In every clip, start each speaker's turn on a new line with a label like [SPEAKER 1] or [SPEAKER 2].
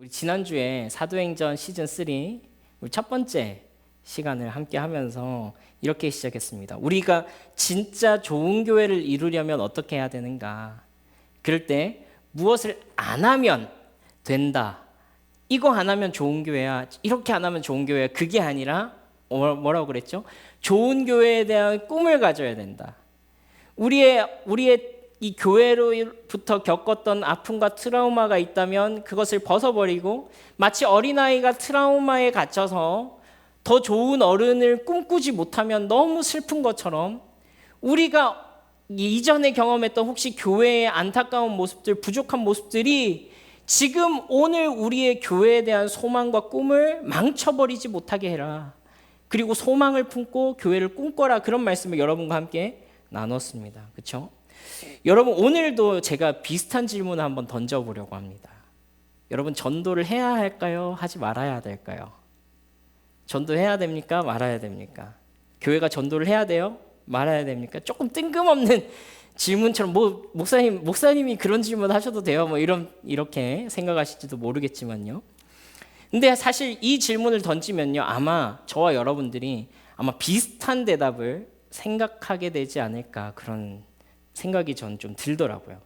[SPEAKER 1] 우리 지난주에 사도행전 시즌 3 우리 첫 번째 시간을 함께 하면서 이렇게 시작했습니다. 우리가 진짜 좋은 교회를 이루려면 어떻게 해야 되는가? 그럴 때 무엇을 안 하면 된다. 이거 안 하면 좋은 교회야. 이렇게 안 하면 좋은 교회야. 그게 아니라 뭐라고 그랬죠? 좋은 교회에 대한 꿈을 가져야 된다. 우리의 이 교회로부터 겪었던 아픔과 트라우마가 있다면 그것을 벗어버리고 마치 어린아이가 트라우마에 갇혀서 더 좋은 어른을 꿈꾸지 못하면 너무 슬픈 것처럼 우리가 이전에 경험했던 혹시 교회의 안타까운 모습들, 부족한 모습들이 지금 오늘 우리의 교회에 대한 소망과 꿈을 망쳐버리지 못하게 해라. 그리고 소망을 품고 교회를 꿈꿔라. 그런 말씀을 여러분과 함께 나눴습니다. 그렇죠? 여러분, 오늘도 제가 비슷한 질문을 한번 던져보려고 합니다. 여러분, 전도를 해야 할까요? 하지 말아야 될까요? 전도해야 됩니까? 말아야 됩니까? 교회가 전도를 해야 돼요? 말아야 됩니까? 조금 뜬금없는 질문처럼 목사님이 그런 질문 하셔도 돼요. 이렇게 생각하실지도 모르겠지만요. 근데 사실 이 질문을 던지면요, 아마 저와 여러분들이 아마 비슷한 대답을 생각하게 되지 않을까, 그런 생각이 전 좀 들더라고요.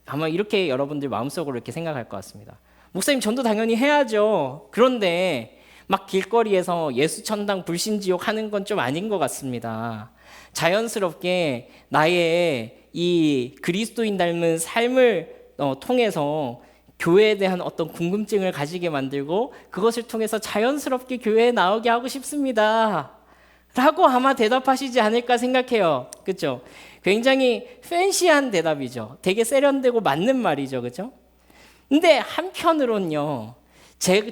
[SPEAKER 1] 아마 이렇게 여러분들 마음속으로 이렇게 생각할 것 같습니다. 목사님, 전도 당연히 해야죠. 그런데 막 길거리에서 예수천당 불신지옥 하는 건 좀 아닌 것 같습니다. 자연스럽게 나의 이 그리스도인 닮은 삶을 통해서 교회에 대한 어떤 궁금증을 가지게 만들고 그것을 통해서 자연스럽게 교회에 나오게 하고 싶습니다. 라고 아마 대답하시지 않을까 생각해요. 그렇죠? 굉장히 팬시한 대답이죠. 되게 세련되고 맞는 말이죠. 그렇죠? 근데 한편으로는요,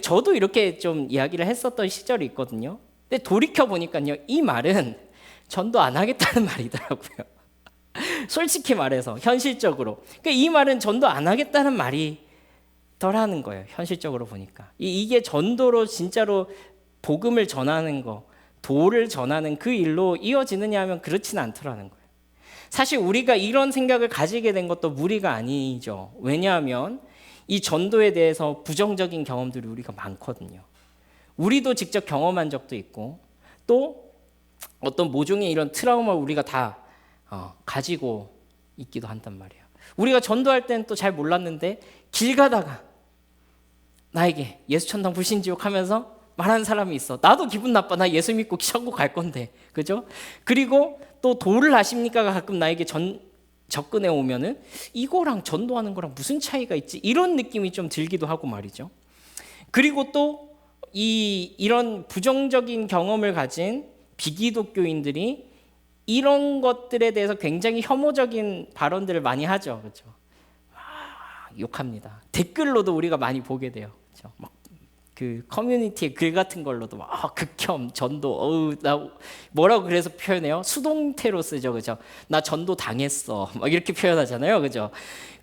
[SPEAKER 1] 저도 이렇게 좀 이야기를 했었던 시절이 있거든요. 근데 돌이켜 보니까요, 이 말은 전도 안 하겠다는 말이더라고요. 솔직히 말해서 현실적으로. 그러니까 이 말은 전도 안 하겠다는 말이 덜하는 거예요. 현실적으로 보니까. 이게 전도로 진짜로 복음을 전하는 거, 도를 전하는 그 일로 이어지느냐 하면 그렇지는 않더라는 거예요. 사실 우리가 이런 생각을 가지게 된 것도 무리가 아니죠. 왜냐하면 이 전도에 대해서 부정적인 경험들이 우리가 많거든요. 우리도 직접 경험한 적도 있고 또 어떤 모종의 이런 트라우마를 우리가 다 가지고 있기도 한단 말이에요. 우리가 전도할 때는 또 잘 몰랐는데 길 가다가 나에게 예수천당 불신지옥 하면서 말하는 사람이 있어. 나도 기분 나빠. 나 예수 믿고 천국 갈 건데. 그죠? 그리고 또 도를 아십니까가 가끔 나에게 접근해 오면은 이거랑 전도하는 거랑 무슨 차이가 있지? 이런 느낌이 좀 들기도 하고 말이죠. 그리고 또 이런 부정적인 경험을 가진 비기독교인들이 이런 것들에 대해서 굉장히 혐오적인 발언들을 많이 하죠. 그렇죠? 욕합니다. 댓글로도 우리가 많이 보게 돼요. 그렇죠? 막 그 커뮤니티의 글 같은 걸로도 막 극혐, 전도, 나 뭐라고 그래서 표현해요? 수동태로 쓰죠, 그죠? 나 전도 당했어, 막 이렇게 표현하잖아요, 그죠?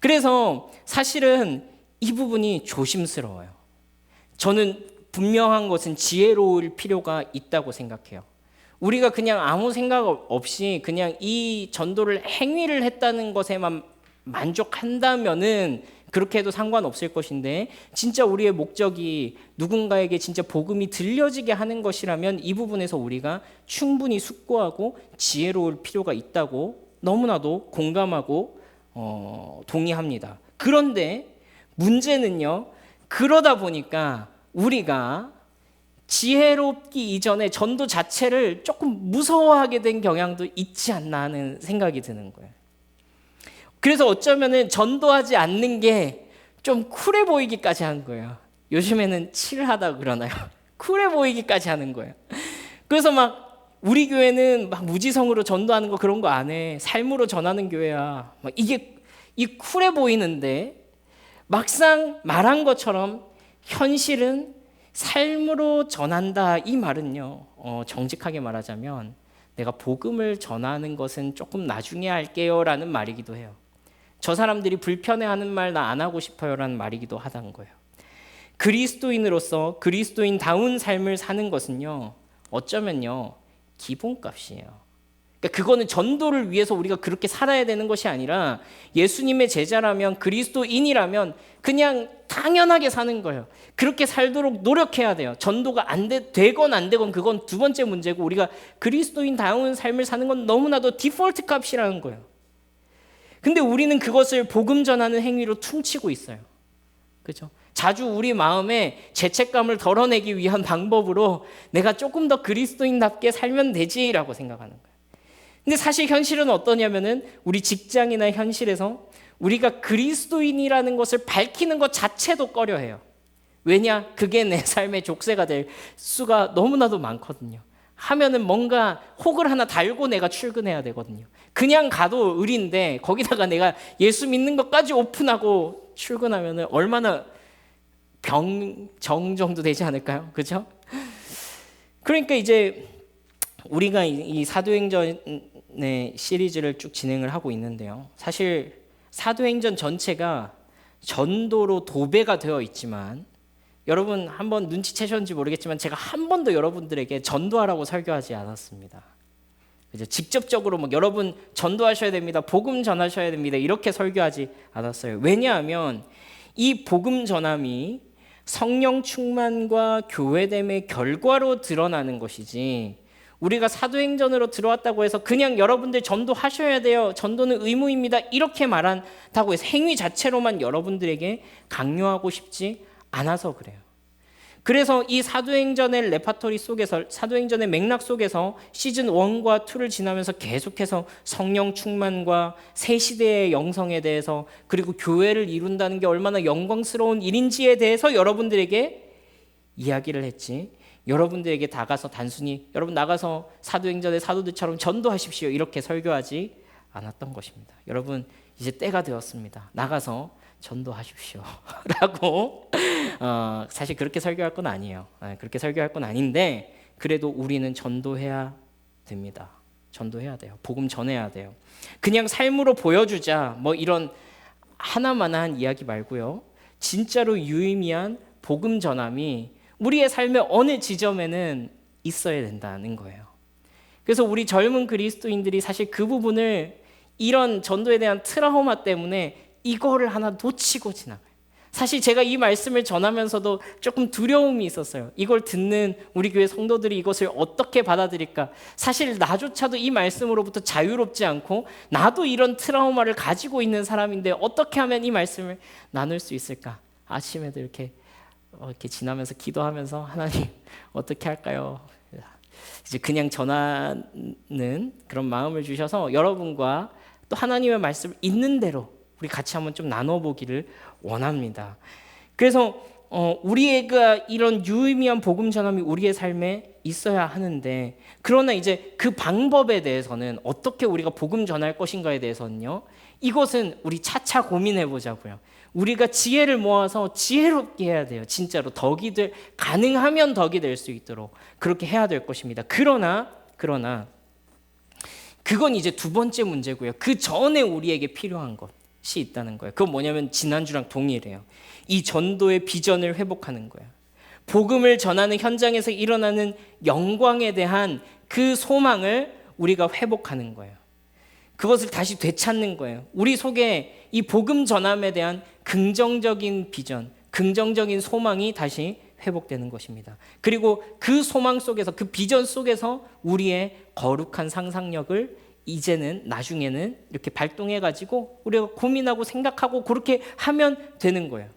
[SPEAKER 1] 그래서 사실은 이 부분이 조심스러워요. 저는 분명한 것은 지혜로울 필요가 있다고 생각해요. 우리가 그냥 아무 생각 없이 그냥 이 전도를 행위를 했다는 것에만 만족한다면은 그렇게 해도 상관없을 것인데, 진짜 우리의 목적이 누군가에게 진짜 복음이 들려지게 하는 것이라면 이 부분에서 우리가 충분히 숙고하고 지혜로울 필요가 있다고 너무나도 공감하고 동의합니다. 그런데 문제는요, 그러다 보니까 우리가 지혜롭기 이전에 전도 자체를 조금 무서워하게 된 경향도 있지 않나 하는 생각이 드는 거예요. 그래서 어쩌면은 전도하지 않는 게 좀 쿨해 보이기까지 한 거예요. 요즘에는 칠하다 그러나요? 쿨해 보이기까지 하는 거예요. 그래서 막 우리 교회는 막 무지성으로 전도하는 거 그런 거 안 해. 삶으로 전하는 교회야. 막 이 쿨해 보이는데 막상 말한 것처럼 현실은 삶으로 전한다. 이 말은요, 정직하게 말하자면 내가 복음을 전하는 것은 조금 나중에 할게요라는 말이기도 해요. 저 사람들이 불편해하는 말 나 안 하고 싶어요라는 말이기도 하다는 거예요. 그리스도인으로서 그리스도인다운 삶을 사는 것은요, 어쩌면요, 기본값이에요. 그러니까 그거는 전도를 위해서 우리가 그렇게 살아야 되는 것이 아니라 예수님의 제자라면 그리스도인이라면 그냥 당연하게 사는 거예요. 그렇게 살도록 노력해야 돼요. 전도가 되건 안 되건 그건 두 번째 문제고 우리가 그리스도인다운 삶을 사는 건 너무나도 디폴트 값이라는 거예요. 근데 우리는 그것을 복음 전하는 행위로 퉁치고 있어요. 그렇죠? 자주 우리 마음에 죄책감을 덜어내기 위한 방법으로 내가 조금 더 그리스도인답게 살면 되지라고 생각하는 거예요. 근데 사실 현실은 어떠냐면은 우리 직장이나 현실에서 우리가 그리스도인이라는 것을 밝히는 것 자체도 꺼려해요. 왜냐? 그게 내 삶의 족쇄가 될 수가 너무나도 많거든요. 하면은 뭔가 혹을 하나 달고 내가 출근해야 되거든요. 그냥 가도 의리인데 거기다가 내가 예수 믿는 것까지 오픈하고 출근하면은 얼마나 병정 정도 되지 않을까요? 그렇죠? 그러니까 이제 우리가 이 사도행전의 시리즈를 쭉 진행을 하고 있는데요. 사실 사도행전 전체가 전도로 도배가 되어 있지만 여러분 한번 눈치채셨는지 모르겠지만 제가 한 번도 여러분들에게 전도하라고 설교하지 않았습니다. 그죠? 직접적으로 막 여러분 전도하셔야 됩니다. 복음 전하셔야 됩니다. 이렇게 설교하지 않았어요. 왜냐하면 이 복음 전함이 성령 충만과 교회됨의 결과로 드러나는 것이지 우리가 사도행전으로 들어왔다고 해서 그냥 여러분들 전도하셔야 돼요. 전도는 의무입니다. 이렇게 말한다고 해서 행위 자체로만 여러분들에게 강요하고 싶지 않아서 그래요. 그래서 이 사도행전의 레파토리 속에서 사도행전의 맥락 속에서 시즌 1과 2를 지나면서 계속해서 성령 충만과 새 시대의 영성에 대해서 그리고 교회를 이룬다는 게 얼마나 영광스러운 일인지에 대해서 여러분들에게 이야기를 했지. 여러분들에게 다가서 단순히 여러분 나가서 사도행전의 사도들처럼 전도하십시오 이렇게 설교하지 않았던 것입니다. 여러분 이제 때가 되었습니다. 나가서 전도하십시오 라고 사실 그렇게 설교할 건 아니에요. 그렇게 설교할 건 아닌데 그래도 우리는 전도해야 됩니다. 전도해야 돼요. 복음 전해야 돼요. 그냥 삶으로 보여주자 뭐 이런 하나만한 이야기 말고요. 진짜로 유의미한 복음 전함이 우리의 삶의 어느 지점에는 있어야 된다는 거예요. 그래서 우리 젊은 그리스도인들이 사실 그 부분을 이런 전도에 대한 트라우마 때문에 이거를 하나 놓치고 지나가요. 사실 제가 이 말씀을 전하면서도 조금 두려움이 있었어요. 이걸 듣는 우리 교회 성도들이 이것을 어떻게 받아들일까? 사실 나조차도 이 말씀으로부터 자유롭지 않고 나도 이런 트라우마를 가지고 있는 사람인데 어떻게 하면 이 말씀을 나눌 수 있을까? 아침에도 이렇게 지나면서 기도하면서 하나님 어떻게 할까요? 이제 그냥 전하는 그런 마음을 주셔서 여러분과 또 하나님의 말씀을 있는 대로 우리 같이 한번 좀 나눠보기를 원합니다. 그래서 우리가 이런 유의미한 복음 전함이 우리의 삶에 있어야 하는데 그러나 이제 그 방법에 대해서는 어떻게 우리가 복음 전할 것인가에 대해서는요. 이것은 우리 차차 고민해 보자고요. 우리가 지혜를 모아서 지혜롭게 해야 돼요. 진짜로 가능하면 덕이 될 수 있도록 그렇게 해야 될 것입니다. 그러나 그건 이제 두 번째 문제고요. 그 전에 우리에게 필요한 것이 있다는 거예요. 그건 뭐냐면 지난주랑 동일해요. 이 전도의 비전을 회복하는 거예요. 복음을 전하는 현장에서 일어나는 영광에 대한 그 소망을 우리가 회복하는 거예요. 그것을 다시 되찾는 거예요. 우리 속에 이 복음 전함에 대한 긍정적인 비전, 긍정적인 소망이 다시 회복되는 것입니다. 그리고 그 소망 속에서 그 비전 속에서 우리의 거룩한 상상력을 이제는 나중에는 이렇게 발동해 가지고 우리가 고민하고 생각하고 그렇게 하면 되는 거예요.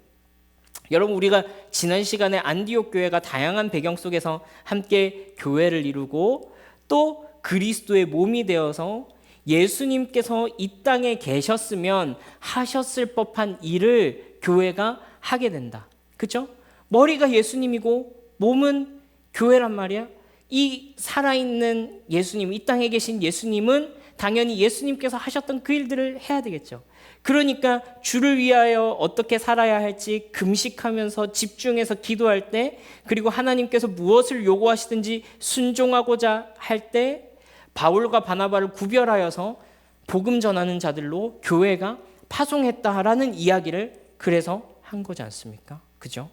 [SPEAKER 1] 여러분 우리가 지난 시간에 안디옥 교회가 다양한 배경 속에서 함께 교회를 이루고 또 그리스도의 몸이 되어서 예수님께서 이 땅에 계셨으면 하셨을 법한 일을 교회가 하게 된다. 그렇죠? 머리가 예수님이고 몸은 교회란 말이야. 이 살아있는 예수님, 이 땅에 계신 예수님은 당연히 예수님께서 하셨던 그 일들을 해야 되겠죠. 그러니까 주를 위하여 어떻게 살아야 할지 금식하면서 집중해서 기도할 때 그리고 하나님께서 무엇을 요구하시든지 순종하고자 할 때 바울과 바나바를 구별하여서 복음 전하는 자들로 교회가 파송했다라는 이야기를 그래서 한 거지 않습니까? 그죠?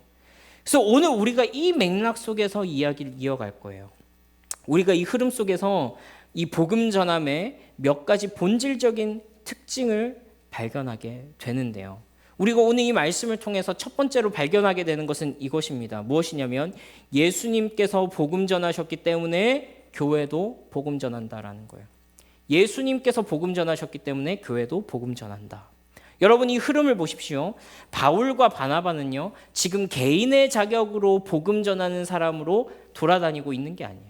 [SPEAKER 1] 그래서 오늘 우리가 이 맥락 속에서 이야기를 이어갈 거예요. 우리가 이 흐름 속에서 이 복음 전함의 몇 가지 본질적인 특징을 발견하게 되는데요. 우리가 오늘 이 말씀을 통해서 첫 번째로 발견하게 되는 것은 이것입니다. 무엇이냐면 예수님께서 복음 전하셨기 때문에 교회도 복음 전한다라는 거예요. 예수님께서 복음 전하셨기 때문에 교회도 복음 전한다. 여러분, 이 흐름을 보십시오. 바울과 바나바는요, 지금 개인의 자격으로 복음 전하는 사람으로 돌아다니고 있는 게 아니에요.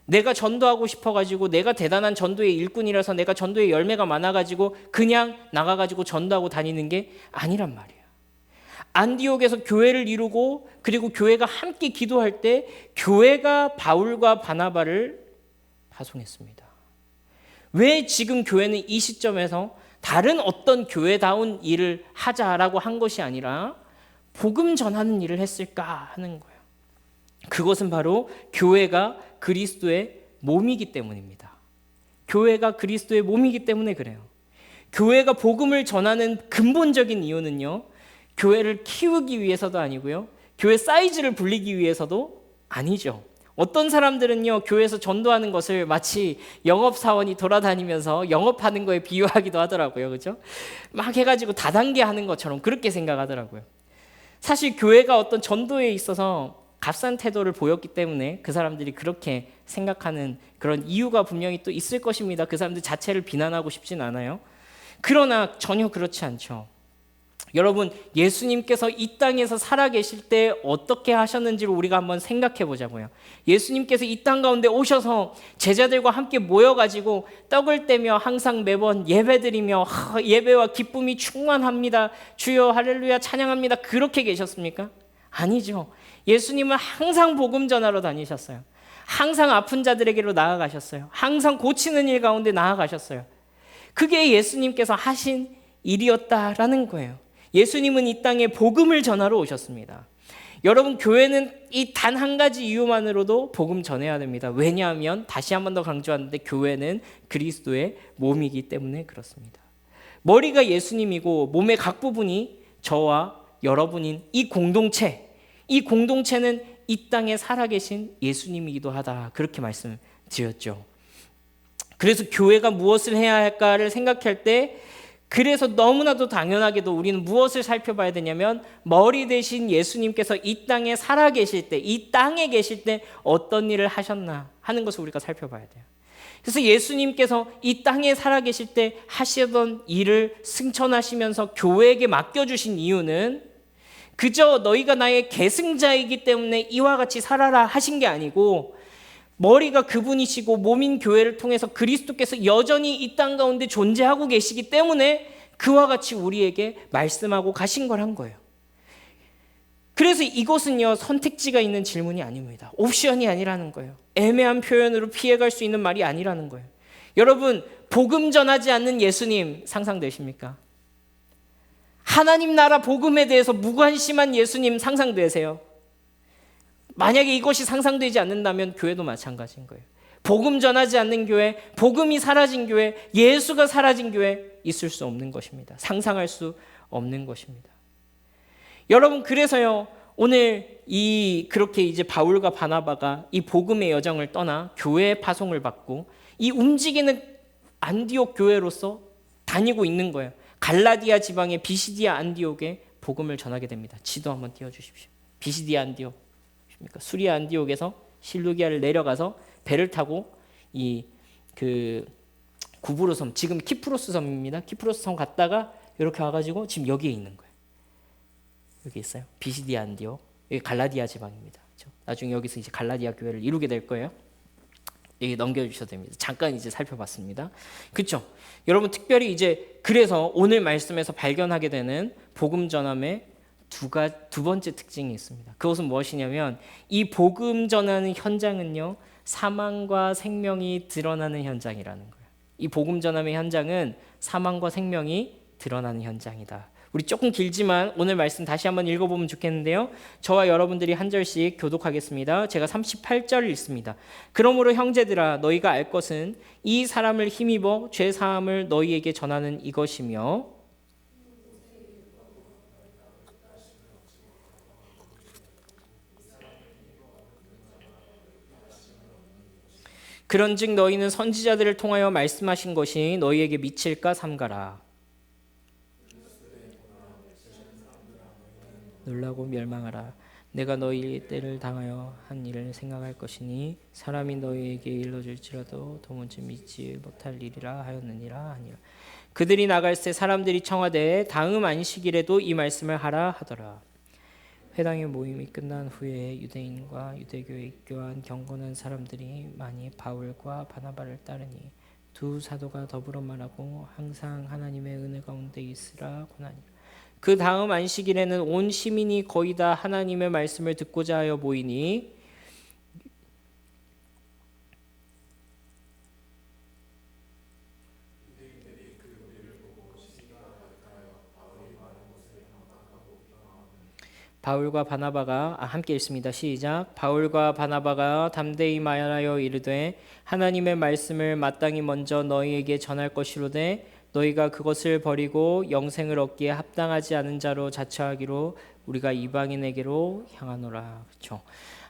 [SPEAKER 1] 내가 전도하고 싶어가지고 내가 대단한 전도의 일꾼이라서 내가 전도의 열매가 많아가지고 그냥 나가가지고 전도하고 다니는 게 아니란 말이에요. 안디옥에서 교회를 이루고 그리고 교회가 함께 기도할 때 교회가 바울과 바나바를 파송했습니다. 왜 지금 교회는 이 시점에서 다른 어떤 교회다운 일을 하자라고 한 것이 아니라 복음 전하는 일을 했을까 하는 거예요. 그것은 바로 교회가 그리스도의 몸이기 때문입니다. 교회가 그리스도의 몸이기 때문에 그래요. 교회가 복음을 전하는 근본적인 이유는요, 교회를 키우기 위해서도 아니고요, 교회 사이즈를 불리기 위해서도 아니죠. 어떤 사람들은요, 교회에서 전도하는 것을 마치 영업사원이 돌아다니면서 영업하는 거에 비유하기도 하더라고요. 그죠? 막 해가지고 다단계 하는 것처럼 그렇게 생각하더라고요. 사실 교회가 어떤 전도에 있어서 값싼 태도를 보였기 때문에 그 사람들이 그렇게 생각하는 그런 이유가 분명히 또 있을 것입니다. 그 사람들 자체를 비난하고 싶진 않아요. 그러나 전혀 그렇지 않죠. 여러분, 예수님께서 이 땅에서 살아계실 때 어떻게 하셨는지를 우리가 한번 생각해 보자고요. 예수님께서 이 땅 가운데 오셔서 제자들과 함께 모여가지고 떡을 떼며 항상 매번 예배드리며 예배와 기쁨이 충만합니다. 주여 할렐루야 찬양합니다. 그렇게 계셨습니까? 아니죠. 예수님은 항상 복음 전하러 다니셨어요. 항상 아픈 자들에게로 나아가셨어요. 항상 고치는 일 가운데 나아가셨어요. 그게 예수님께서 하신 일이었다라는 거예요. 예수님은 이 땅에 복음을 전하러 오셨습니다. 여러분, 교회는 이 단 한 가지 이유만으로도 복음 전해야 됩니다. 왜냐하면 다시 한 번 더 강조하는데 교회는 그리스도의 몸이기 때문에 그렇습니다. 머리가 예수님이고 몸의 각 부분이 저와 여러분인 이 공동체는 이 땅에 살아계신 예수님이기도 하다. 그렇게 말씀드렸죠. 그래서 교회가 무엇을 해야 할까를 생각할 때 그래서 너무나도 당연하게도 우리는 무엇을 살펴봐야 되냐면 머리 대신 예수님께서 이 땅에 살아계실 때, 이 땅에 계실 때 어떤 일을 하셨나 하는 것을 우리가 살펴봐야 돼요. 그래서 예수님께서 이 땅에 살아계실 때 하시던 일을 승천하시면서 교회에게 맡겨주신 이유는 그저 너희가 나의 계승자이기 때문에 이와 같이 살아라 하신 게 아니고 머리가 그분이시고 몸인 교회를 통해서 그리스도께서 여전히 이 땅 가운데 존재하고 계시기 때문에 그와 같이 우리에게 말씀하고 가신 걸 한 거예요. 그래서 이것은요, 선택지가 있는 질문이 아닙니다. 옵션이 아니라는 거예요. 애매한 표현으로 피해갈 수 있는 말이 아니라는 거예요. 여러분, 복음 전하지 않는 예수님 상상되십니까? 하나님 나라 복음에 대해서 무관심한 예수님 상상되세요? 만약에 이것이 상상되지 않는다면 교회도 마찬가지인 거예요. 복음 전하지 않는 교회, 복음이 사라진 교회, 예수가 사라진 교회 있을 수 없는 것입니다. 상상할 수 없는 것입니다. 여러분, 그래서요, 오늘 그렇게 이제 바울과 바나바가 이 복음의 여정을 떠나 교회의 파송을 받고 이 움직이는 안디옥 교회로서 다니고 있는 거예요. 갈라디아 지방의 비시디아 안디옥에 복음을 전하게 됩니다. 지도 한번 띄워주십시오. 비시디아 안디옥. 수리아 안디옥에서 실루기아를 내려가서 배를 타고 구브로 섬, 지금 키프로스 섬입니다. 키프로스 섬 갔다가 이렇게 와가지고 지금 여기에 있는 거예요. 여기 있어요. 비시디아 안디옥. 여기 갈라디아 지방입니다. 그렇죠? 나중에 여기서 이제 갈라디아 교회를 이루게 될 거예요. 여기 넘겨주셔도 됩니다. 잠깐 이제 살펴봤습니다. 그렇죠? 여러분, 특별히 이제 그래서 오늘 말씀에서 발견하게 되는 복음 전함의 두 번째 특징이 있습니다. 그것은 무엇이냐면 이 복음 전하는 현장은요, 사망과 생명이 드러나는 현장이라는 거예요. 이 복음 전함의 현장은 사망과 생명이 드러나는 현장이다. 우리 조금 길지만 오늘 말씀 다시 한번 읽어보면 좋겠는데요. 저와 여러분들이 한 절씩 교독하겠습니다. 제가 38절 읽습니다. 그러므로 형제들아, 너희가 알 것은 이 사람을 힘입어 죄 사함을 너희에게 전하는 이것이며 그런즉 너희는 선지자들을 통하여 말씀하신 것이 너희에게 미칠까 삼가라. 놀라고 멸망하라. 내가 너희 때를 당하여 한 일을 생각할 것이니 사람이 너희에게 일러줄지라도 도무지 믿지 못할 일이라 하였느니라 하니라. 그들이 나갈새 사람들이 청하되 다음 안식일에도 이 말씀을 하라 하더라. 회당의 모임이 끝난 후에 유대인과 유대교에 입교한 경건한 사람들이 많이 바울과 바나바를 따르니 두 사도가 더불어 말하고 항상 하나님의 은혜 가운데 있으라 권하니라. 그 다음 안식일에는 온 시민이 거의 다 하나님의 말씀을 듣고자 하여 모이니 바울과 바나바가 함께 읽습니다. 시작. 바울과 바나바가 담대히 말하여 이르되 하나님의 말씀을 마땅히 먼저 너희에게 전할 것이로되 너희가 그것을 버리고 영생을 얻기에 합당하지 않은 자로 자처하기로 우리가 이방인에게로 향하노라. 그렇죠.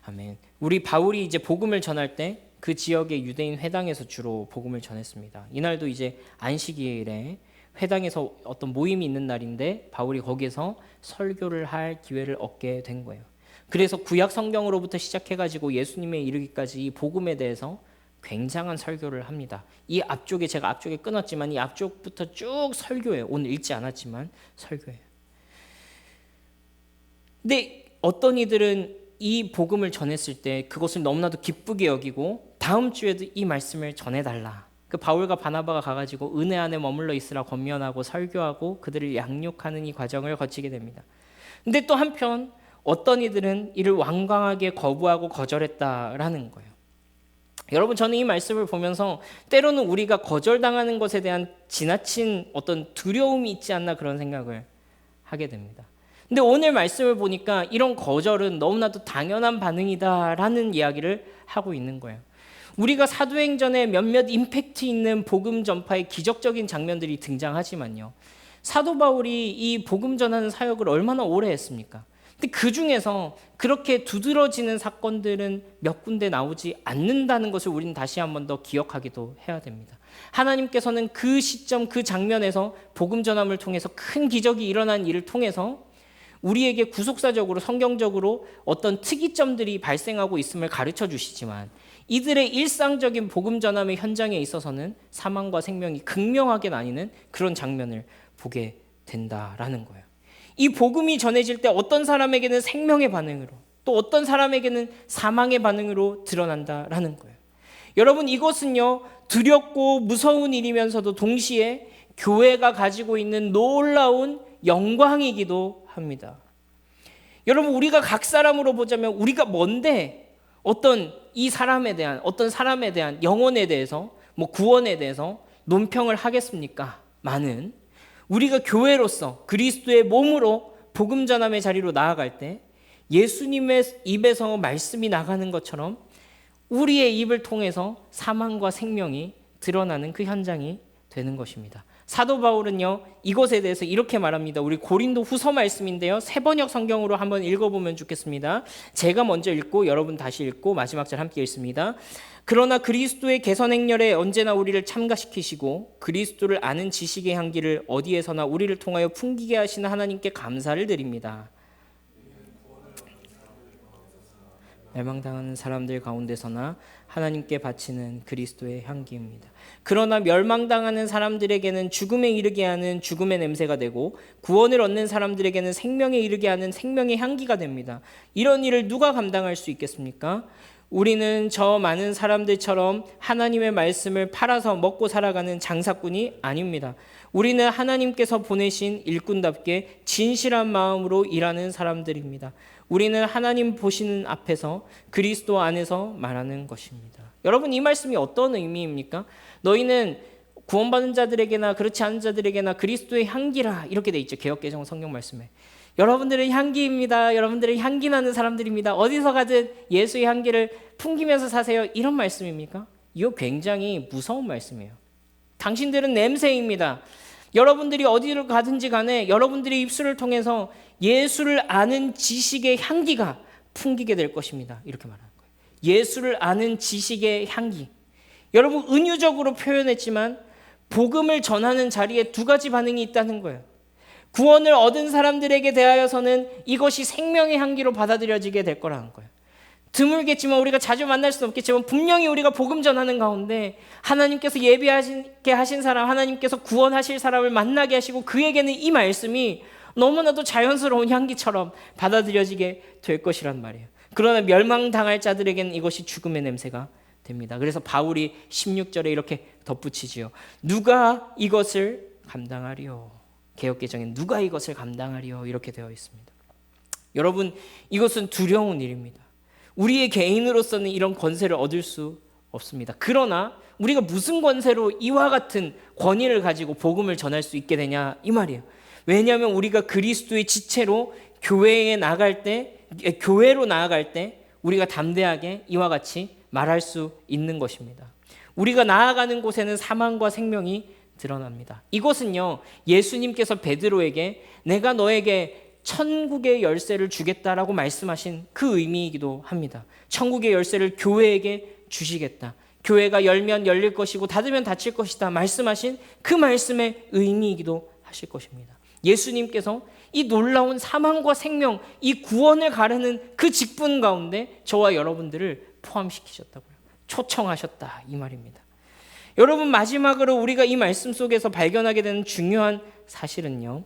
[SPEAKER 1] 아멘. 우리 바울이 이제 복음을 전할 때 그 지역의 유대인 회당에서 주로 복음을 전했습니다. 이날도 이제 안식일에 회당에서 어떤 모임이 있는 날인데 바울이 거기에서 설교를 할 기회를 얻게 된 거예요. 그래서 구약 성경으로부터 시작해가지고 예수님에 이르기까지 이 복음에 대해서 굉장한 설교를 합니다. 이 앞쪽에 제가 앞쪽에 끊었지만 이 앞쪽부터 쭉 설교해요. 오늘 읽지 않았지만 설교해요. 근데 어떤 이들은 이 복음을 전했을 때 그것을 너무나도 기쁘게 여기고 다음 주에도 이 말씀을 전해달라. 그 바울과 바나바가 가가지고 은혜 안에 머물러 있으라 권면하고 설교하고 그들을 양육하는 이 과정을 거치게 됩니다. 근데 또 한편 어떤 이들은 이를 완강하게 거부하고 거절했다라는 거예요. 여러분, 저는 이 말씀을 보면서 때로는 우리가 거절당하는 것에 대한 지나친 어떤 두려움이 있지 않나 그런 생각을 하게 됩니다. 근데 오늘 말씀을 보니까 이런 거절은 너무나도 당연한 반응이다라는 이야기를 하고 있는 거예요. 우리가 사도행전에 몇몇 임팩트 있는 복음 전파의 기적적인 장면들이 등장하지만요, 사도 바울이 이 복음 전하는 사역을 얼마나 오래 했습니까? 근데 그 중에서 그렇게 두드러지는 사건들은 몇 군데 나오지 않는다는 것을 우리는 다시 한 번 더 기억하기도 해야 됩니다. 하나님께서는 그 시점, 그 장면에서 복음 전함을 통해서 큰 기적이 일어난 일을 통해서 우리에게 구속사적으로 성경적으로 어떤 특이점들이 발생하고 있음을 가르쳐 주시지만 이들의 일상적인 복음 전함의 현장에 있어서는 사망과 생명이 극명하게 나뉘는 그런 장면을 보게 된다라는 거예요. 이 복음이 전해질 때 어떤 사람에게는 생명의 반응으로 또 어떤 사람에게는 사망의 반응으로 드러난다라는 거예요. 여러분, 이것은요, 두렵고 무서운 일이면서도 동시에 교회가 가지고 있는 놀라운 영광이기도 합니다. 여러분, 우리가 각 사람으로 보자면 우리가 뭔데 어떤 이 사람에 대한 어떤 사람에 대한 영혼에 대해서 뭐 구원에 대해서 논평을 하겠습니까? 많은 우리가 교회로서 그리스도의 몸으로 복음 전함의 자리로 나아갈 때 예수님의 입에서 말씀이 나가는 것처럼 우리의 입을 통해서 사망과 생명이 드러나는 그 현장이 되는 것입니다. 사도 바울은요, 이것에 대해서 이렇게 말합니다. 우리 고린도 후서 말씀인데요, 새번역 성경으로 한번 읽어보면 좋겠습니다. 제가 먼저 읽고 여러분 다시 읽고 마지막 절 함께 읽습니다. 그러나 그리스도의 개선 행렬에 언제나 우리를 참가시키시고 그리스도를 아는 지식의 향기를 어디에서나 우리를 통하여 풍기게 하시는 하나님께 감사를 드립니다. 멸망당하는 사람들 가운데서나 하나님께 바치는 그리스도의 향기입니다. 그러나 멸망당하는 사람들에게는 죽음에 이르게 하는 죽음의 냄새가 되고 구원을 얻는 사람들에게는 생명에 이르게 하는 생명의 향기가 됩니다. 이런 일을 누가 감당할 수 있겠습니까? 우리는 저 많은 사람들처럼 하나님의 말씀을 팔아서 먹고 살아가는 장사꾼이 아닙니다. 우리는 하나님께서 보내신 일꾼답게 진실한 마음으로 일하는 사람들입니다. 우리는 하나님 보시는 앞에서 그리스도 안에서 말하는 것입니다. 여러분, 이 말씀이 어떤 의미입니까? 너희는 구원받은 자들에게나 그렇지 않은 자들에게나 그리스도의 향기라, 이렇게 돼 있죠. 개역개정 성경 말씀에. 여러분들은 향기입니다. 여러분들은 향기 나는 사람들입니다. 어디서 가든 예수의 향기를 풍기면서 사세요. 이런 말씀입니까? 이거 굉장히 무서운 말씀이에요. 당신들은 냄새입니다. 여러분들이 어디를 가든지 간에 여러분들의 입술을 통해서 예수를 아는 지식의 향기가 풍기게 될 것입니다. 이렇게 말하는 거예요. 예수를 아는 지식의 향기. 여러분, 은유적으로 표현했지만 복음을 전하는 자리에 두 가지 반응이 있다는 거예요. 구원을 얻은 사람들에게 대하여서는 이것이 생명의 향기로 받아들여지게 될 거라는 거예요. 드물겠지만, 우리가 자주 만날 수는 없겠지만, 분명히 우리가 복음 전하는 가운데 하나님께서 예비하게 하신 사람, 하나님께서 구원하실 사람을 만나게 하시고 그에게는 이 말씀이 너무나도 자연스러운 향기처럼 받아들여지게 될 것이란 말이에요. 그러나 멸망당할 자들에게는 이것이 죽음의 냄새가 됩니다. 그래서 바울이 16절에 이렇게 덧붙이지요. 누가 이것을 감당하리요? 개역개정엔 누가 이것을 감당하리요? 이렇게 되어 있습니다. 여러분, 이것은 두려운 일입니다. 우리의 개인으로서는 이런 권세를 얻을 수 없습니다. 그러나 우리가 무슨 권세로 이와 같은 권위를 가지고 복음을 전할 수 있게 되냐, 이 말이에요. 왜냐하면 우리가 그리스도의 지체로 교회로 나아갈 때 우리가 담대하게 이와 같이 말할 수 있는 것입니다. 우리가 나아가는 곳에는 사망과 생명이 드러납니다. 이것은요, 예수님께서 베드로에게 내가 너에게 천국의 열쇠를 주겠다라고 말씀하신 그 의미이기도 합니다. 천국의 열쇠를 교회에게 주시겠다. 교회가 열면 열릴 것이고 닫으면 닫힐 것이다 말씀하신 그 말씀의 의미이기도 하실 것입니다. 예수님께서 이 놀라운 사망과 생명, 이 구원을 가르는 그 직분 가운데 저와 여러분들을 포함시키셨다고요. 초청하셨다, 이 말입니다. 여러분, 마지막으로 우리가 이 말씀 속에서 발견하게 되는 중요한 사실은요,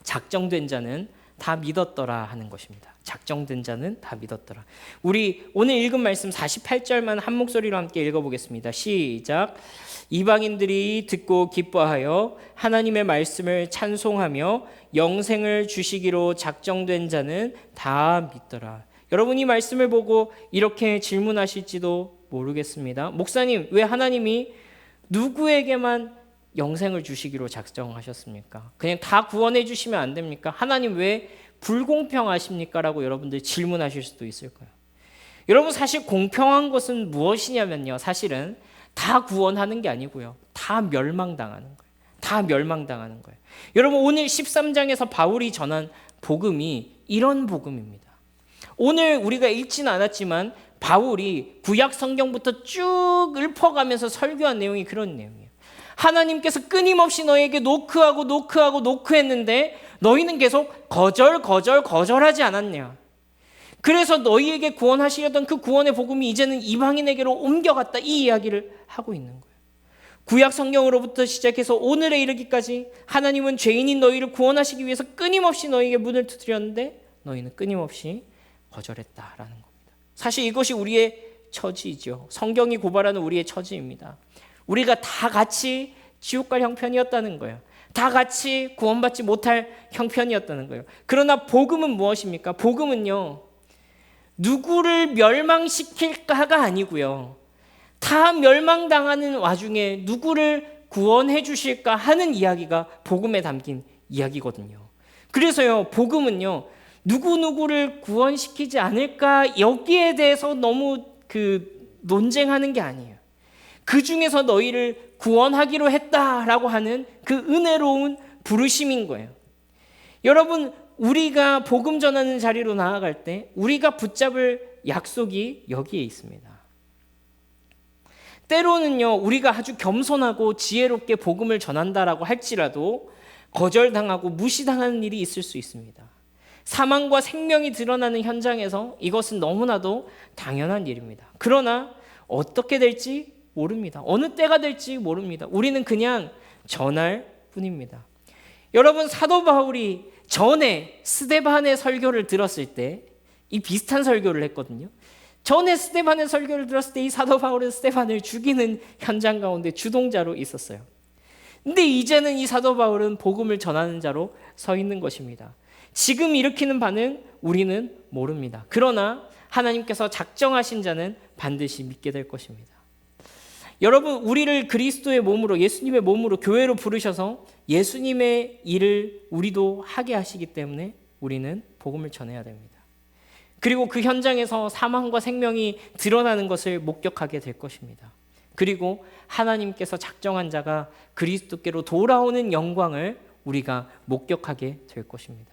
[SPEAKER 1] 작정된 자는 다 믿었더라 하는 것입니다. 작정된 자는 다 믿었더라. 우리 오늘 읽은 말씀 48절만 한 목소리로 함께 읽어보겠습니다. 시작. 이방인들이 듣고 기뻐하여 하나님의 말씀을 찬송하며 영생을 주시기로 작정된 자는 다 믿더라. 여러분, 이 말씀을 보고 이렇게 질문하실지도 모르겠습니다. 목사님, 왜 하나님이 누구에게만 영생을 주시기로 작정하셨습니까? 그냥 다 구원해 주시면 안 됩니까? 하나님 왜 불공평하십니까? 라고 여러분들 질문하실 수도 있을 거예요. 여러분, 사실 공평한 것은 무엇이냐면요, 사실은 다 구원하는 게 아니고요, 다 멸망당하는 거예요. 다 멸망당하는 거예요. 여러분, 오늘 13장에서 바울이 전한 복음이 이런 복음입니다. 오늘 우리가 읽지는 않았지만 바울이 구약 성경부터 쭉 읊어가면서 설교한 내용이 그런 내용이에요. 하나님께서 끊임없이 너에게 노크했는데 너희는 계속 거절하지 않았냐. 그래서 너희에게 구원하시려던 그 구원의 복음이 이제는 이방인에게로 옮겨갔다, 이 이야기를 하고 있는 거예요. 구약 성경으로부터 시작해서 오늘에 이르기까지 하나님은 죄인인 너희를 구원하시기 위해서 끊임없이 너희에게 문을 두드렸는데 너희는 끊임없이 거절했다라는 겁니다. 사실 이것이 우리의 처지이죠. 성경이 고발하는 우리의 처지입니다. 우리가 다 같이 지옥 갈 형편이었다는 거예요. 다 같이 구원받지 못할 형편이었다는 거예요. 그러나 복음은 무엇입니까? 복음은요, 누구를 멸망시킬까가 아니고요, 다 멸망당하는 와중에 누구를 구원해 주실까 하는 이야기가 복음에 담긴 이야기거든요. 그래서요, 복음은요, 누구를 구원시키지 않을까 여기에 대해서 너무 논쟁하는 게 아니에요. 그 중에서 너희를 구원하기로 했다라고 하는 그 은혜로운 부르심인 거예요. 여러분, 우리가 복음 전하는 자리로 나아갈 때 우리가 붙잡을 약속이 여기에 있습니다. 때로는요, 우리가 아주 겸손하고 지혜롭게 복음을 전한다라고 할지라도 거절당하고 무시당하는 일이 있을 수 있습니다. 사망과 생명이 드러나는 현장에서 이것은 너무나도 당연한 일입니다. 그러나 어떻게 될지 모릅니다. 어느 때가 될지 모릅니다. 우리는 그냥 전할 뿐입니다. 여러분, 사도 바울이 전에 스데반의 설교를 들었을 때 이 비슷한 설교를 했거든요. 전에 스데반의 설교를 들었을 때 이 사도 바울은 스데반을 죽이는 현장 가운데 주동자로 있었어요. 근데 이제는 이 사도 바울은 복음을 전하는 자로 서 있는 것입니다. 지금 일으키는 바는 우리는 모릅니다. 그러나 하나님께서 작정하신 자는 반드시 믿게 될 것입니다. 여러분, 우리를 그리스도의 몸으로, 예수님의 몸으로, 교회로 부르셔서 예수님의 일을 우리도 하게 하시기 때문에 우리는 복음을 전해야 됩니다. 그리고 그 현장에서 사망과 생명이 드러나는 것을 목격하게 될 것입니다. 그리고 하나님께서 작정한 자가 그리스도께로 돌아오는 영광을 우리가 목격하게 될 것입니다.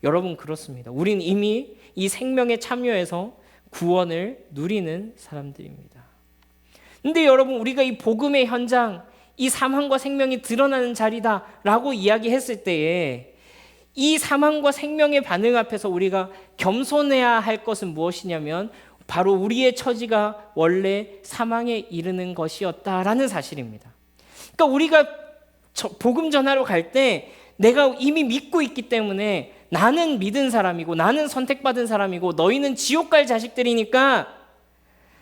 [SPEAKER 1] 여러분, 그렇습니다. 우린 이미 이 생명에 참여해서 구원을 누리는 사람들입니다. 근데 여러분, 우리가 이 복음의 현장, 이 사망과 생명이 드러나는 자리다라고 이야기했을 때에 이 사망과 생명의 반응 앞에서 우리가 겸손해야 할 것은 무엇이냐면 바로 우리의 처지가 원래 사망에 이르는 것이었다라는 사실입니다. 그러니까 우리가 복음 전하러 갈 때 내가 이미 믿고 있기 때문에 나는 믿은 사람이고 나는 선택받은 사람이고 너희는 지옥 갈 자식들이니까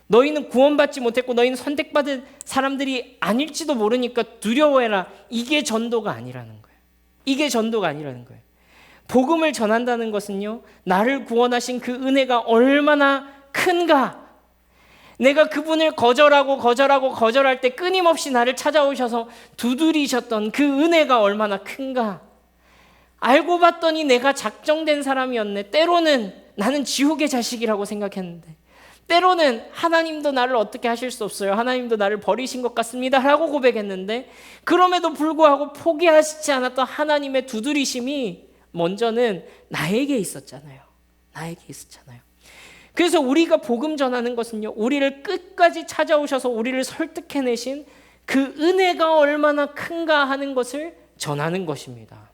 [SPEAKER 1] 너희는 구원받지 못했고 너희는 선택받은 사람들이 아닐지도 모르니까 두려워해라. 이게 전도가 아니라는 거예요. 이게 전도가 아니라는 거예요. 복음을 전한다는 것은요, 나를 구원하신 그 은혜가 얼마나 큰가, 내가 그분을 거절할 때 끊임없이 나를 찾아오셔서 두드리셨던 그 은혜가 얼마나 큰가, 알고 봤더니 내가 작정된 사람이었네. 때로는 나는 지옥의 자식이라고 생각했는데 때로는 하나님도 나를 어떻게 하실 수 없어요. 하나님도 나를 버리신 것 같습니다 라고 고백했는데 그럼에도 불구하고 포기하시지 않았던 하나님의 두드리심이 먼저는 나에게 있었잖아요. 나에게 있었잖아요. 그래서 우리가 복음 전하는 것은요, 우리를 끝까지 찾아오셔서 우리를 설득해내신 그 은혜가 얼마나 큰가 하는 것을 전하는 것입니다.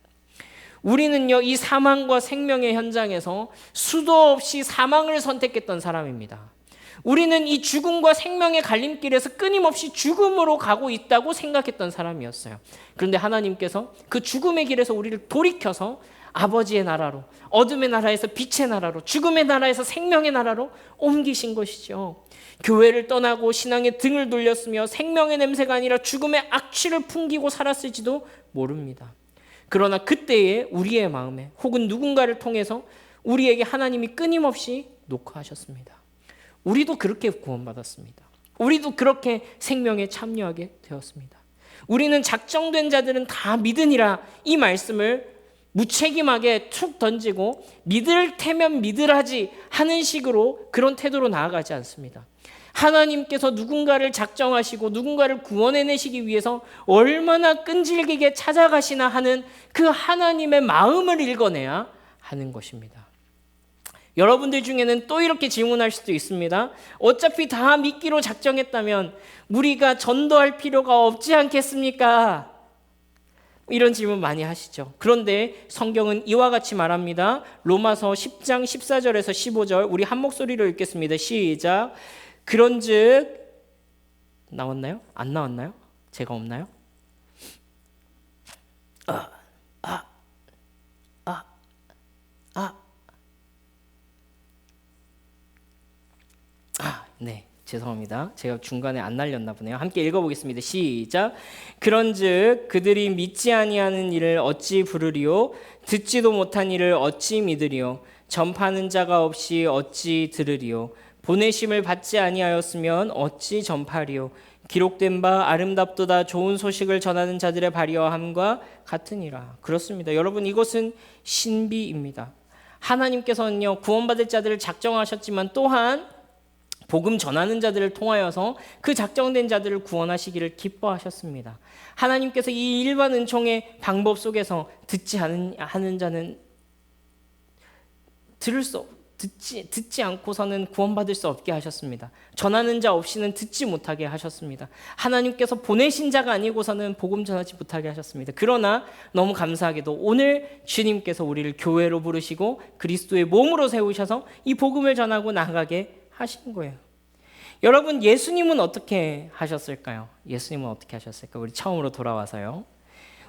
[SPEAKER 1] 우리는요, 이 사망과 생명의 현장에서 수도 없이 사망을 선택했던 사람입니다. 우리는 이 죽음과 생명의 갈림길에서 끊임없이 죽음으로 가고 있다고 생각했던 사람이었어요. 그런데 하나님께서 그 죽음의 길에서 우리를 돌이켜서 아버지의 나라로, 어둠의 나라에서 빛의 나라로, 죽음의 나라에서 생명의 나라로 옮기신 것이죠. 교회를 떠나고 신앙에 등을 돌렸으며 생명의 냄새가 아니라 죽음의 악취를 풍기고 살았을지도 모릅니다. 그러나 그때에 우리의 마음에 혹은 누군가를 통해서 우리에게 하나님이 끊임없이 녹화하셨습니다. 우리도 그렇게 구원받았습니다. 우리도 그렇게 생명에 참여하게 되었습니다. 우리는 작정된 자들은 다 믿으니라 이 말씀을 무책임하게 툭 던지고 믿을 테면 믿으라지 하는 식으로 그런 태도로 나아가지 않습니다. 하나님께서 누군가를 작정하시고 누군가를 구원해내시기 위해서 얼마나 끈질기게 찾아가시나 하는 그 하나님의 마음을 읽어내야 하는 것입니다. 여러분들 중에는 또 이렇게 질문할 수도 있습니다. 어차피 다 믿기로 작정했다면 우리가 전도할 필요가 없지 않겠습니까? 이런 질문 많이 하시죠. 그런데 성경은 이와 같이 말합니다. 로마서 10장 14절에서 15절 우리 한 목소리로 읽겠습니다. 시작. 그런즉 나왔나요? 안 나왔나요? 제가 없나요? 네, 죄송합니다. 제가 중간에 안 날렸나 보네요. 함께 읽어보겠습니다. 시작. 그런즉 그들이 믿지 아니하는 일을 어찌 부르리요? 듣지도 못한 일을 어찌 믿으리요? 전파하는 자가 없이 어찌 들으리요? 보내심을 받지 아니하였으면 어찌 전파리요? 기록된 바 아름답도다 좋은 소식을 전하는 자들의 발휘함과 같으니라. 그렇습니다. 여러분, 이것은 신비입니다. 하나님께서는요, 구원받을 자들을 작정하셨지만 또한 복음 전하는 자들을 통하여서 그 작정된 자들을 구원하시기를 기뻐하셨습니다. 하나님께서 이 일반 은총의 방법 속에서 듣지 않은 자는 듣지 않고서는 구원받을 수 없게 하셨습니다. 전하는 자 없이는 듣지 못하게 하셨습니다. 하나님께서 보내신 자가 아니고서는 복음 전하지 못하게 하셨습니다. 그러나 너무 감사하게도 오늘 주님께서 우리를 교회로 부르시고 그리스도의 몸으로 세우셔서 이 복음을 전하고 나가게 하신 거예요. 여러분, 예수님은 어떻게 하셨을까요? 예수님은 어떻게 하셨을까요? 우리 처음으로 돌아와서요.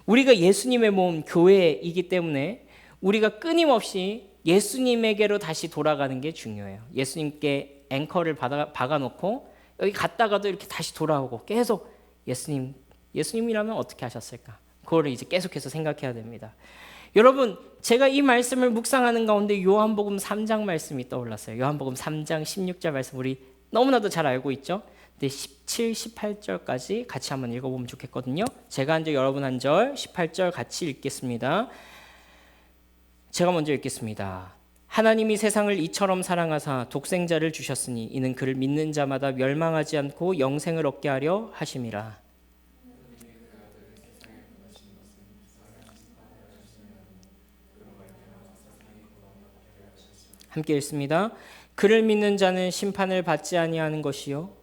[SPEAKER 1] 우리가 예수님의 몸 교회이기 때문에 우리가 끊임없이 예수님에게로 다시 돌아가는 게 중요해요. 예수님께 앵커를 박아놓고 여기 갔다가도 이렇게 다시 돌아오고 계속 예수님이라면 어떻게 하셨을까? 그거를 이제 계속해서 생각해야 됩니다. 여러분, 제가 이 말씀을 묵상하는 가운데 요한복음 3장 말씀이 떠올랐어요. 요한복음 3장 16절 말씀 우리 너무나도 잘 알고 있죠. 근데 17, 18절까지 같이 한번 읽어보면 좋겠거든요. 제가 한 절, 여러분 한 절, 18절 같이 읽겠습니다. 제가 먼저 읽겠습니다. 하나님이 세상을 이처럼 사랑하사 독생자를 주셨으니 이는 그를 믿는 자마다 멸망하지 않고 영생을 얻게 하려 하심이라. 함께 읽습니다. 그를 믿는 자는 심판을 받지 아니하는 것이요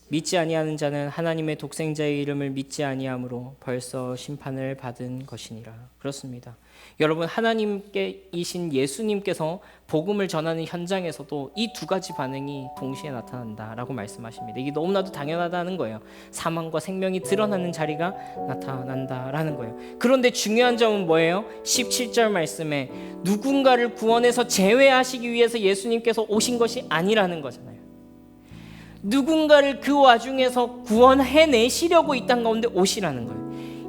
[SPEAKER 1] 믿지 아니하는 자는 하나님의 독생자의 이름을 믿지 아니함으로 벌써 심판을 받은 것이니라. 그렇습니다. 여러분, 하나님께이신 예수님께서 복음을 전하는 현장에서도 이 두 가지 반응이 동시에 나타난다라고 말씀하십니다. 이게 너무나도 당연하다는 거예요. 사망과 생명이 드러나는 자리가 나타난다라는 거예요. 그런데 중요한 점은 뭐예요? 17절 말씀에 누군가를 구원해서 제외하시기 위해서 예수님께서 오신 것이 아니라는 거잖아요. 누군가를 그 와중에서 구원해내시려고 이 땅 가운데 오시라는 거예요.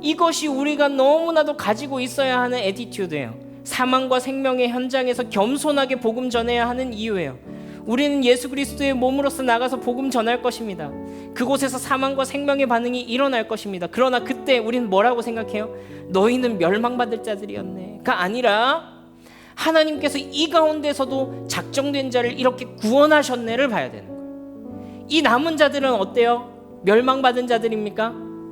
[SPEAKER 1] 이것이 우리가 너무나도 가지고 있어야 하는 애티튜드예요. 사망과 생명의 현장에서 겸손하게 복음 전해야 하는 이유예요. 우리는 예수 그리스도의 몸으로서 나가서 복음 전할 것입니다. 그곳에서 사망과 생명의 반응이 일어날 것입니다. 그러나 그때 우리는 뭐라고 생각해요? 너희는 멸망받을 자들이었네가 아니라 하나님께서 이 가운데서도 작정된 자를 이렇게 구원하셨네를 봐야 되는 거예요. 이 남은 자들은 어때요? 멸망받은 자들입니까?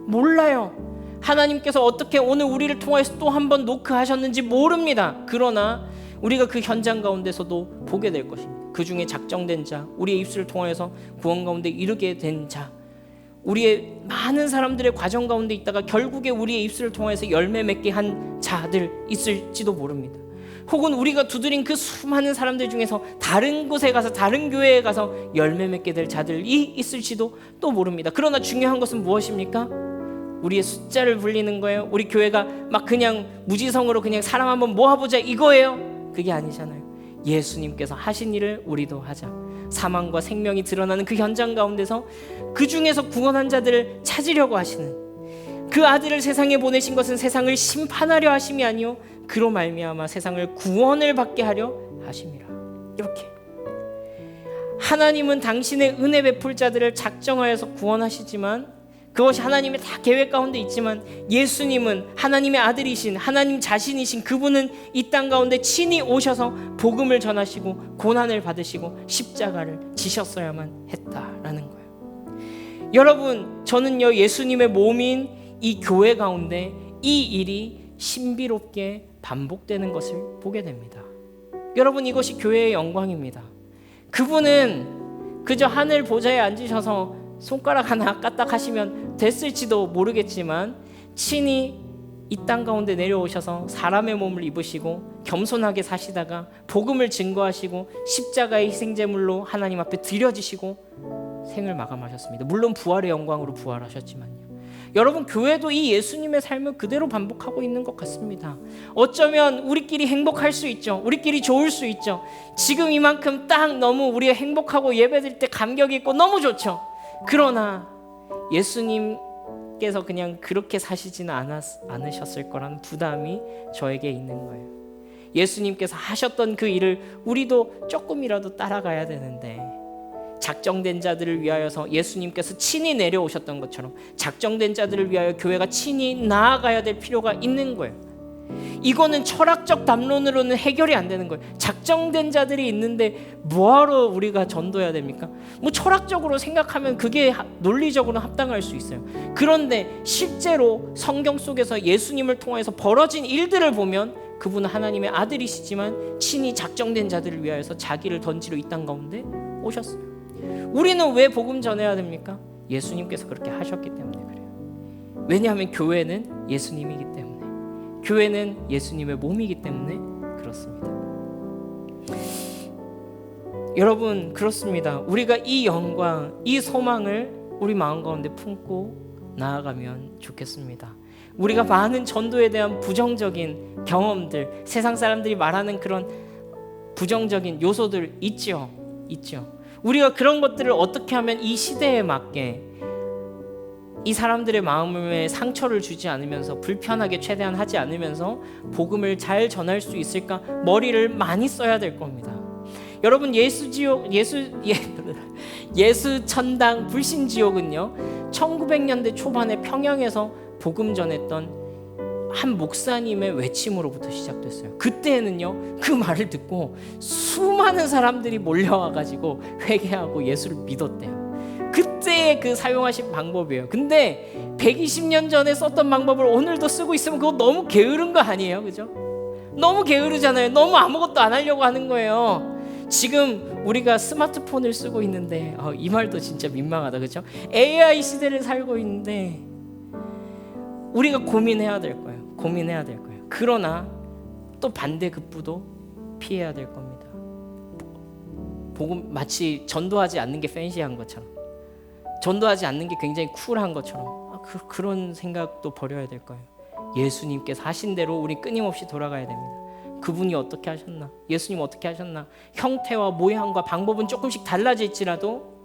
[SPEAKER 1] 몰라요. 하나님께서 어떻게 오늘 우리를 통해서 또 한 번 노크하셨는지 모릅니다. 그러나 우리가 그 현장 가운데서도 보게 될 것입니다. 그 중에 작정된 자, 우리의 입술을 통해서 구원 가운데 이르게 된 자, 우리의 많은 사람들의 과정 가운데 있다가 결국에 우리의 입술을 통해서 열매 맺게 한 자들 있을지도 모릅니다. 혹은 우리가 두드린 그 수많은 사람들 중에서 다른 곳에 가서 다른 교회에 가서 열매 맺게 될 자들이 있을지도 또 모릅니다. 그러나 중요한 것은 무엇입니까? 우리의 숫자를 불리는 거예요. 우리 교회가 막 그냥 무지성으로 그냥 사람 한번 모아보자 이거예요. 그게 아니잖아요. 예수님께서 하신 일을 우리도 하자. 사망과 생명이 드러나는 그 현장 가운데서 그 중에서 구원한 자들을 찾으려고 하시는 그 아들을 세상에 보내신 것은 세상을 심판하려 하심이 아니요 그로 말미암아 세상을 구원을 받게 하려 하심이라. 이렇게 하나님은 당신의 은혜 베풀 자들을 작정하여서 구원하시지만 그것이 하나님의 다 계획 가운데 있지만 예수님은 하나님의 아들이신 하나님 자신이신 그분은 이 땅 가운데 친히 오셔서 복음을 전하시고 고난을 받으시고 십자가를 지셨어야만 했다라는 거예요. 여러분, 저는요 예수님의 몸인 이 교회 가운데 이 일이 신비롭게 반복되는 것을 보게 됩니다. 여러분, 이것이 교회의 영광입니다. 그분은 그저 하늘 보좌에 앉으셔서 손가락 하나 까딱 하시면 됐을지도 모르겠지만 친히 이 땅 가운데 내려오셔서 사람의 몸을 입으시고 겸손하게 사시다가 복음을 증거하시고 십자가의 희생제물로 하나님 앞에 드려지시고 생을 마감하셨습니다. 물론 부활의 영광으로 부활하셨지만요. 여러분, 교회도 이 예수님의 삶을 그대로 반복하고 있는 것 같습니다. 어쩌면 우리끼리 행복할 수 있죠. 우리끼리 좋을 수 있죠. 지금 이만큼 딱 너무 우리가 행복하고 예배드릴 때 감격이 있고 너무 좋죠. 그러나 예수님께서 그냥 그렇게 사시지는 않으셨을 거라는 부담이 저에게 있는 거예요. 예수님께서 하셨던 그 일을 우리도 조금이라도 따라가야 되는데 작정된 자들을 위하여서 예수님께서 친히 내려오셨던 것처럼 작정된 자들을 위하여 교회가 친히 나아가야 될 필요가 있는 거예요. 이거는 철학적 담론으로는 해결이 안 되는 거예요. 작정된 자들이 있는데 뭐하러 우리가 전도해야 됩니까? 뭐 철학적으로 생각하면 그게 논리적으로 합당할 수 있어요. 그런데 실제로 성경 속에서 예수님을 통해서 벌어진 일들을 보면 그분은 하나님의 아들이시지만 친히 작정된 자들을 위하여서 자기를 던지러 이 땅 가운데 오셨어요. 우리는 왜 복음 전해야 됩니까? 예수님께서 그렇게 하셨기 때문에 그래요. 왜냐하면 교회는 예수님이기 때문에, 교회는 예수님의 몸이기 때문에 그렇습니다. 여러분, 그렇습니다. 우리가 이 영광, 이 소망을 우리 마음 가운데 품고 나아가면 좋겠습니다. 우리가 많은 전도에 대한 부정적인 경험들, 세상 사람들이 말하는 그런 부정적인 요소들 있죠. 우리가 그런 것들을 어떻게 하면 이 시대에 맞게 이 사람들의 마음에 상처를 주지 않으면서 불편하게 최대한 하지 않으면서 복음을 잘 전할 수 있을까? 머리를 많이 써야 될 겁니다. 여러분, 예수 천당 불신 지옥은요 1900년대 초반에 평양에서 복음 전했던 한 목사님의 외침으로부터 시작됐어요. 그때는요 그 말을 듣고 수많은 사람들이 몰려와가지고 회개하고 예수를 믿었대요. 그때의 그 사용하신 방법이에요. 근데 120년 전에 썼던 방법을 오늘도 쓰고 있으면 그거 너무 게으른 거 아니에요? 그죠? 너무 게으르잖아요. 너무 아무것도 안 하려고 하는 거예요. 지금 우리가 스마트폰을 쓰고 있는데 이 말도 진짜 민망하다, 그렇죠? AI 시대를 살고 있는데 우리가 고민해야 될 거예요. 고민해야 될 거예요. 그러나 또 반대급부도 피해야 될 겁니다. 복음 마치 전도하지 않는 게 팬시한 것처럼, 전도하지 않는 게 굉장히 쿨한 것처럼 그런 생각도 버려야 될 거예요. 예수님께서 하신 대로 우리 끊임없이 돌아가야 됩니다. 그분이 어떻게 하셨나? 예수님 어떻게 하셨나? 형태와 모양과 방법은 조금씩 달라질지라도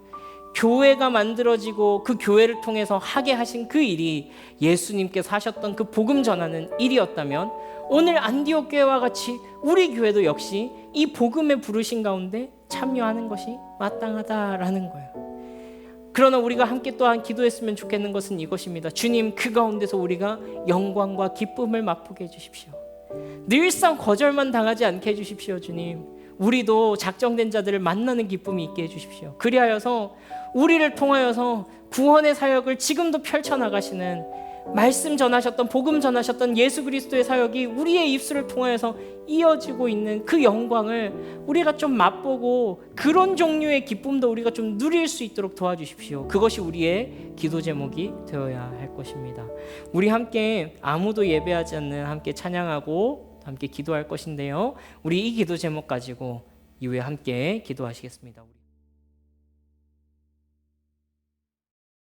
[SPEAKER 1] 교회가 만들어지고 그 교회를 통해서 하게 하신 그 일이 예수님께서 하셨던 그 복음 전하는 일이었다면 오늘 안디옥 교회와 같이 우리 교회도 역시 이 복음의 부르심 가운데 참여하는 것이 마땅하다라는 거예요. 그러나 우리가 함께 또한 기도했으면 좋겠는 것은 이것입니다. 주님, 그 가운데서 우리가 영광과 기쁨을 맛보게 해주십시오. 늘상 거절만 당하지 않게 해주십시오. 주님, 우리도 작정된 자들을 만나는 기쁨이 있게 해주십시오. 그리하여서 우리를 통하여서 구원의 사역을 지금도 펼쳐나가시는, 말씀 전하셨던, 복음 전하셨던 예수 그리스도의 사역이 우리의 입술을 통하여서 이어지고 있는 그 영광을 우리가 좀 맛보고 그런 종류의 기쁨도 우리가 좀 누릴 수 있도록 도와주십시오. 그것이 우리의 기도 제목이 되어야 할 것입니다. 우리 함께 아무도 예배하지 않는 함께 찬양하고 함께 기도할 것인데요, 우리 이 기도 제목 가지고 이후에 함께 기도하시겠습니다.